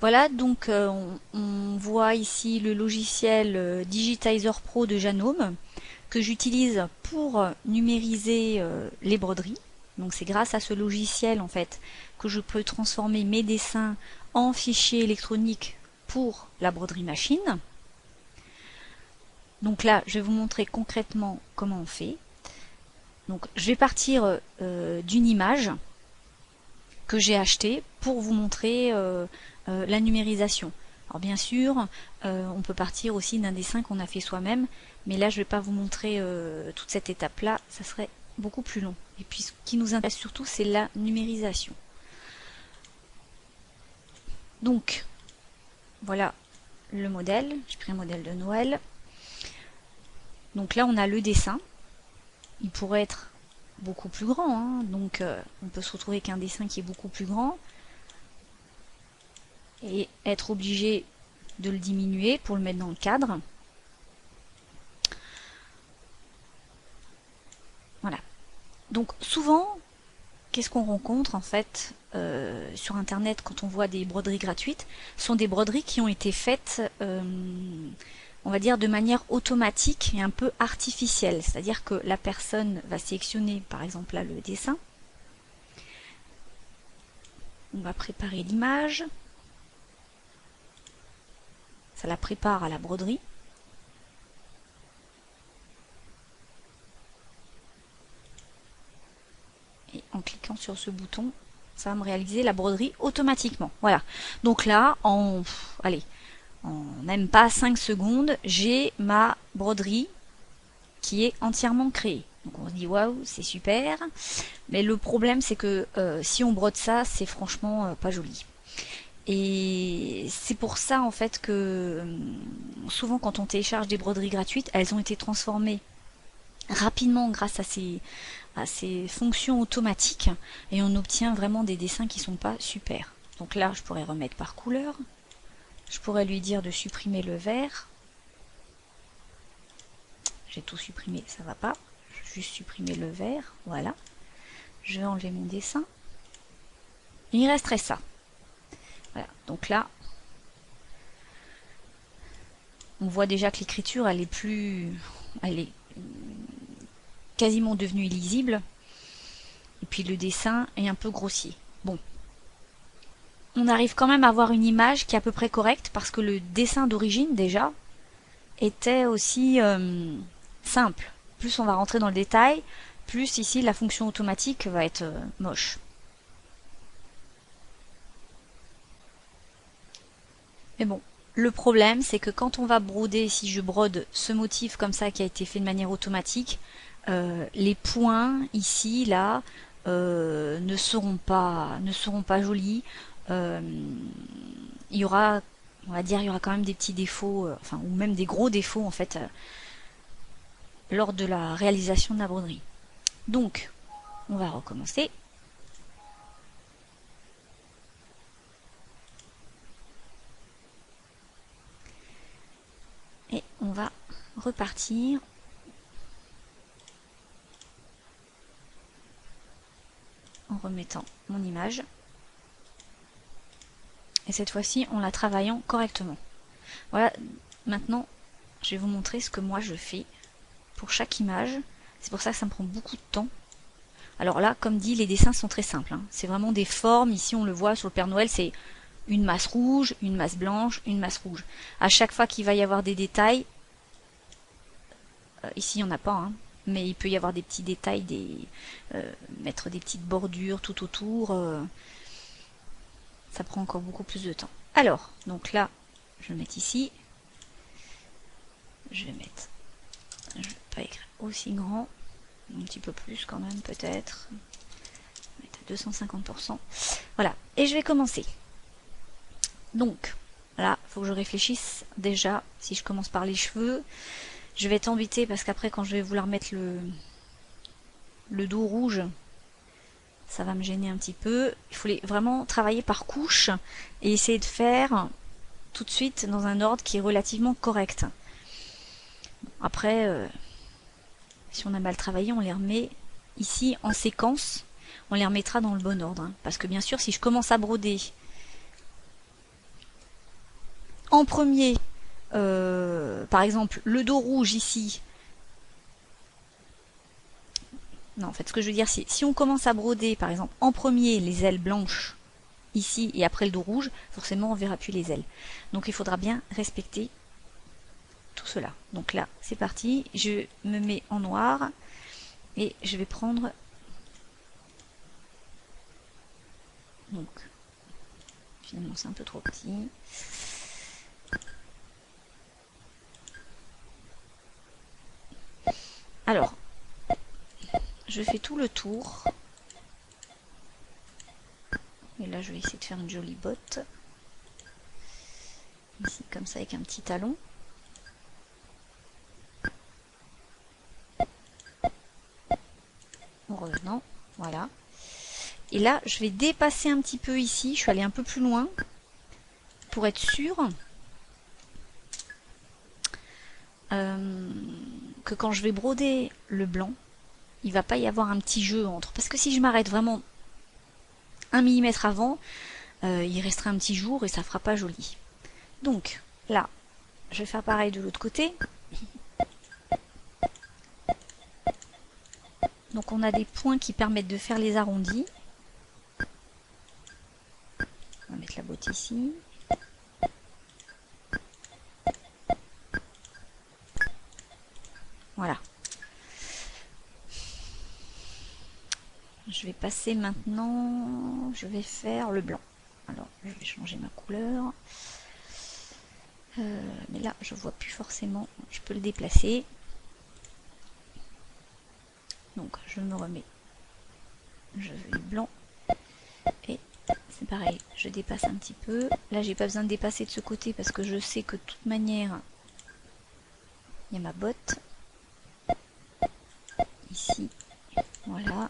Voilà, donc on voit ici le logiciel Digitizer Pro de Janome que j'utilise pour numériser les broderies. Donc c'est grâce à ce logiciel en fait que je peux transformer mes dessins en fichiers électroniques pour la broderie machine. Donc là, je vais vous montrer concrètement comment on fait. Donc je vais partir d'une image que j'ai achetée pour vous montrer la numérisation. Alors bien sûr, on peut partir aussi d'un dessin qu'on a fait soi-même, mais là je ne vais pas vous montrer toute cette étape-là, ça serait beaucoup plus long. Et puis ce qui nous intéresse surtout, c'est la numérisation. Donc, voilà le modèle. J'ai pris un modèle de Noël. Donc là, on a le dessin. Il pourrait être beaucoup plus grand, hein. Donc on peut se retrouver avec un dessin qui est beaucoup plus grand et être obligé de le diminuer pour le mettre dans le cadre. Voilà. Donc souvent, qu'est-ce qu'on rencontre en fait sur internet quand on voit des broderies gratuites? Ce sont des broderies qui ont été faites on va dire de manière automatique et un peu artificielle. C'est-à-dire que la personne va sélectionner par exemple là le dessin. On va préparer l'image. Ça la prépare à la broderie. Et en cliquant sur ce bouton, ça va me réaliser la broderie automatiquement. Voilà. Donc là, en même pas 5 secondes, j'ai ma broderie qui est entièrement créée. Donc on se dit waouh, c'est super. Mais le problème, c'est que si on brode ça, c'est franchement pas joli. Et c'est pour ça en fait que souvent quand on télécharge des broderies gratuites, elles ont été transformées rapidement grâce à ces fonctions automatiques et on obtient vraiment des dessins qui sont pas super. Donc là, je pourrais remettre par couleur. Je pourrais lui dire de supprimer le vert. J'ai tout supprimé, ça va pas. Je vais juste supprimer le vert, voilà. Je vais enlever mon dessin. Il resterait ça. Voilà, donc là, on voit déjà que l'écriture, elle est quasiment devenue illisible. Et puis le dessin est un peu grossier. Bon. On arrive quand même à avoir une image qui est à peu près correcte parce que le dessin d'origine, déjà, était aussi simple. Plus on va rentrer dans le détail, plus ici la fonction automatique va être moche. Mais bon, le problème c'est que quand on va broder, si je brode ce motif comme ça qui a été fait de manière automatique, les points ici, là, ne seront pas jolis. Il y aura, on va dire, il y aura quand même des petits défauts, enfin, ou même des gros défauts en fait, lors de la réalisation de la broderie. Donc, on va recommencer. Et on va repartir. En remettant mon image. Et cette fois-ci, en la travaillant correctement. Voilà, maintenant, je vais vous montrer ce que moi je fais pour chaque image. C'est pour ça que ça me prend beaucoup de temps. Alors là, comme dit, les dessins sont très simples, hein. C'est vraiment des formes. Ici, on le voit sur le Père Noël, c'est une masse rouge, une masse blanche, une masse rouge. À chaque fois qu'il va y avoir des détails, ici, il n'y en a pas, hein, mais il peut y avoir des petits détails, mettre des petites bordures tout autour. Ça prend encore beaucoup plus de temps. Alors, donc là, je vais mettre ici. Je vais pas écrire aussi grand. Un petit peu plus quand même, peut-être. Mettre à 250%. Voilà. Et je vais commencer. Donc, là, il faut que je réfléchisse déjà. Si je commence par les cheveux, je vais être embêtée parce qu'après, quand je vais vouloir mettre le dos rouge, ça va me gêner un petit peu. Il faut vraiment travailler par couche et essayer de faire tout de suite dans un ordre qui est relativement correct. Après, si on a mal travaillé, on les remet ici en séquence. On les remettra dans le bon ordre, hein. Parce que bien sûr, si je commence à broder en premier, par exemple, le dos rouge ici. Non, en fait, ce que je veux dire, c'est si on commence à broder, par exemple, en premier les ailes blanches ici et après le dos rouge, forcément on verra plus les ailes. Donc il faudra bien respecter tout cela. Donc là, c'est parti. Je me mets en noir et je vais prendre. Donc, finalement, c'est un peu trop petit. Alors, je fais tout le tour. Et là, je vais essayer de faire une jolie botte. Ici, comme ça, avec un petit talon. En revenant, voilà. Et là, je vais dépasser un petit peu ici. Je suis allée un peu plus loin pour être sûre que quand je vais broder le blanc, il va pas y avoir un petit jeu entre. Parce que si je m'arrête vraiment 1 mm avant, il restera un petit jour et ça fera pas joli. Donc là, je vais faire pareil de l'autre côté. Donc on a des points qui permettent de faire les arrondis. On va mettre la botte ici. Voilà. Je vais passer maintenant, je vais faire le blanc. Alors, je vais changer ma couleur. Mais là, je vois plus forcément. Je peux le déplacer. Donc, je me remets. Je vais blanc. Et c'est pareil, je dépasse un petit peu. Là, j'ai pas besoin de dépasser de ce côté parce que je sais que de toute manière, il y a ma botte. Ici, voilà.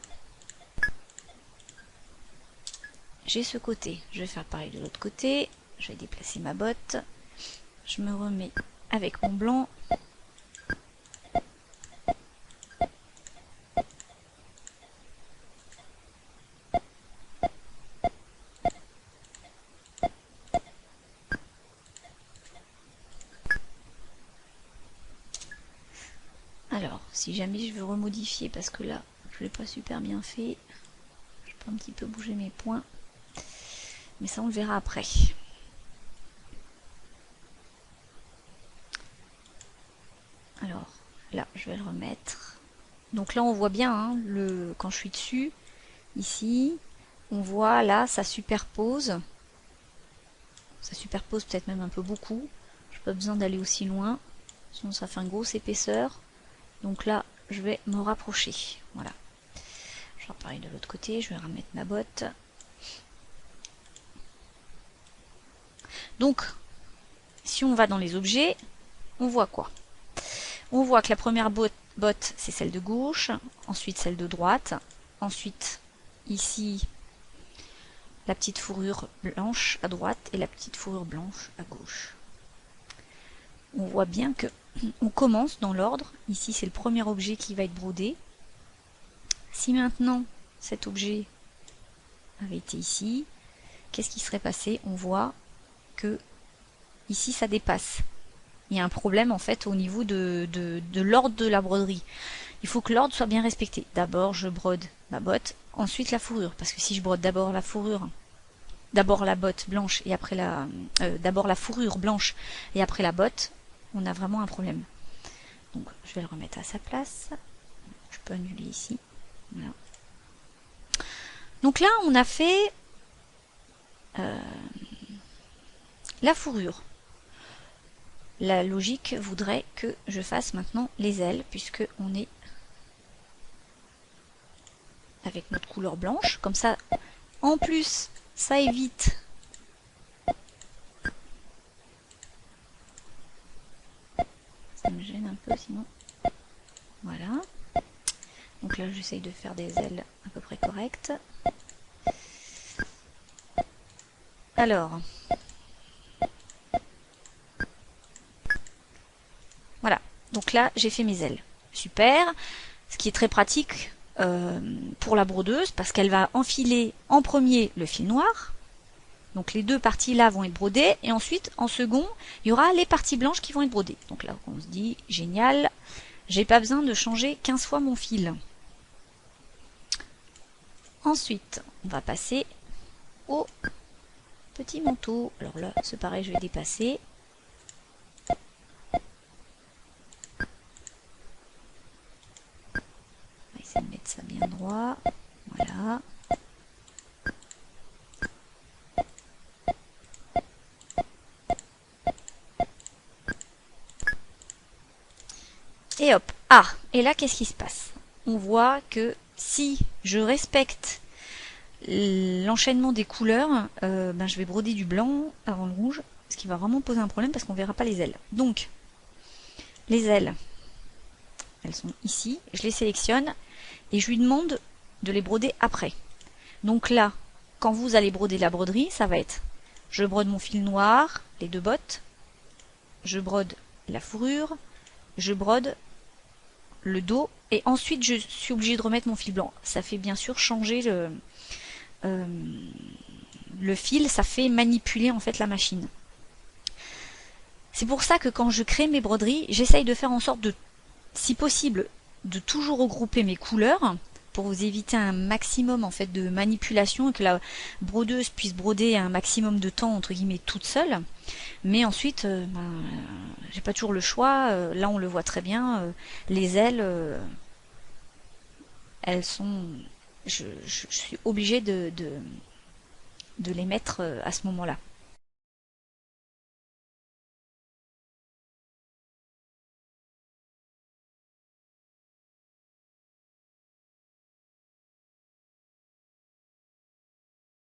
J'ai ce côté. Je vais faire pareil de l'autre côté. Je vais déplacer ma botte. Je me remets avec mon blanc. Alors, si jamais je veux remodifier, parce que là, je l'ai pas super bien fait, je peux un petit peu bouger mes points. Mais ça, on le verra après. Alors, là, je vais le remettre. Donc là, on voit bien, hein, quand je suis dessus, ici, on voit là, ça superpose. Ça superpose peut-être même un peu beaucoup. Je n'ai pas besoin d'aller aussi loin, sinon ça fait une grosse épaisseur. Donc là, je vais me rapprocher. Voilà. Je vais pareil de l'autre côté, je vais remettre ma botte. Donc, si on va dans les objets, on voit quoi? On voit que la première botte, c'est celle de gauche, ensuite celle de droite, ensuite ici la petite fourrure blanche à droite et la petite fourrure blanche à gauche. On voit bien que on commence dans l'ordre. Ici, c'est le premier objet qui va être brodé. Si maintenant cet objet avait été ici, qu'est-ce qui serait passé? On voit que ici, ça dépasse. Il y a un problème en fait au niveau de l'ordre de la broderie. Il faut que l'ordre soit bien respecté. D'abord, je brode ma botte, ensuite la fourrure. Parce que si je brode d'abord la fourrure, d'abord la botte blanche et après d'abord la fourrure blanche et après la botte, on a vraiment un problème. Donc, je vais le remettre à sa place. Je peux annuler ici. Voilà. Donc là, on a fait la fourrure. La logique voudrait que je fasse maintenant les ailes, puisque on est avec notre couleur blanche. Comme ça, en plus, ça évite ça me gêne un peu sinon. Voilà. Donc là, j'essaye de faire des ailes à peu près correctes. Alors, voilà. Donc là, j'ai fait mes ailes. Super. Ce qui est très pratique pour la brodeuse, parce qu'elle va enfiler en premier le fil noir. Donc les deux parties là vont être brodées, et ensuite en second, il y aura les parties blanches qui vont être brodées. Donc là on se dit, génial, j'ai pas besoin de changer 15 fois mon fil. Ensuite, on va passer au petit manteau. Alors là, c'est pareil, je vais dépasser. On va essayer de mettre ça bien droit. Voilà. Et hop. Ah, et là, qu'est-ce qui se passe? On voit que si je respecte l'enchaînement des couleurs, je vais broder du blanc avant le rouge, ce qui va vraiment poser un problème parce qu'on verra pas les ailes. Donc, les ailes, elles sont ici, je les sélectionne et je lui demande de les broder après. Donc là, quand vous allez broder la broderie, ça va être, je brode mon fil noir, les deux bottes, je brode la fourrure, je brode le dos, et ensuite je suis obligée de remettre mon fil blanc. Ça fait bien sûr changer le fil, ça fait manipuler en fait la machine. C'est pour ça que quand je crée mes broderies, j'essaye de faire en sorte de, si possible, de toujours regrouper mes couleurs pour vous éviter un maximum en fait de manipulation et que la brodeuse puisse broder un maximum de temps entre guillemets toute seule. Mais ensuite, j'ai pas toujours le choix. Là, on le voit très bien. Les ailes, elles sont. Je suis obligée de les mettre à ce moment-là.